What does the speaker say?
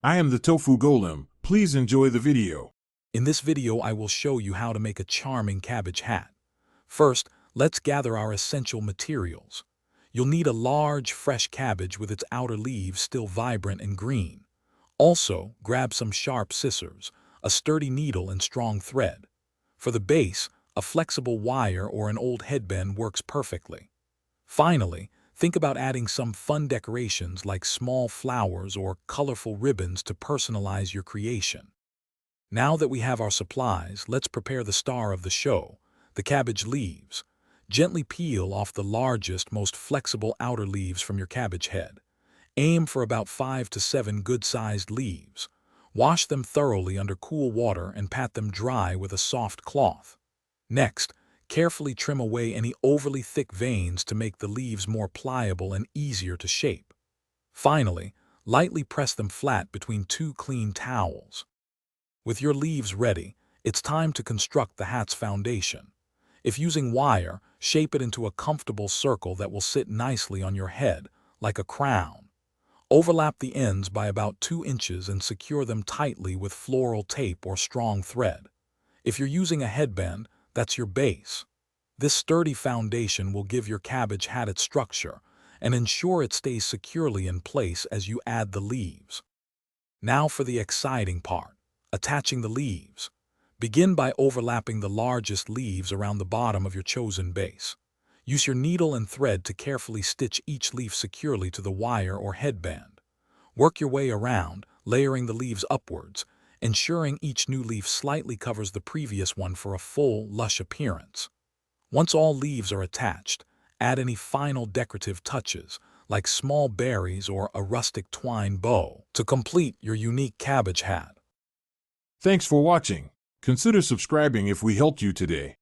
I am the Tofu Golem. Please enjoy the video. In this video, I will show you how to make a charming cabbage hat. First, let's gather our essential materials. You'll need a large, fresh cabbage with its outer leaves still vibrant and green. Also, grab some sharp scissors, a sturdy needle and strong thread. For the base, a flexible wire or an old headband works perfectly. Finally, think about adding some fun decorations like small flowers or colorful ribbons to personalize your creation. Now that we have our supplies, let's prepare the star of the show, the cabbage leaves. Gently peel off the largest, most flexible outer leaves from your cabbage head. Aim for about 5 to 7 good-sized leaves. Wash them thoroughly under cool water and pat them dry with a soft cloth. Next, carefully trim away any overly thick veins to make the leaves more pliable and easier to shape. Finally, lightly press them flat between 2 clean towels. With your leaves ready, it's time to construct the hat's foundation. If using wire, shape it into a comfortable circle that will sit nicely on your head, like a crown. Overlap the ends by about 2 inches and secure them tightly with floral tape or strong thread. If you're using a headband, that's your base. This sturdy foundation will give your cabbage hat its structure and ensure it stays securely in place as you add the leaves. Now for the exciting part, attaching the leaves. Begin by overlapping the largest leaves around the bottom of your chosen base. Use your needle and thread to carefully stitch each leaf securely to the wire or headband. Work your way around, layering the leaves upwards, ensuring each new leaf slightly covers the previous one for a full, lush appearance. Once all leaves are attached, add any final decorative touches, like small berries or a rustic twine bow, to complete your unique cabbage hat. Thanks for watching. Consider subscribing if we helped you today.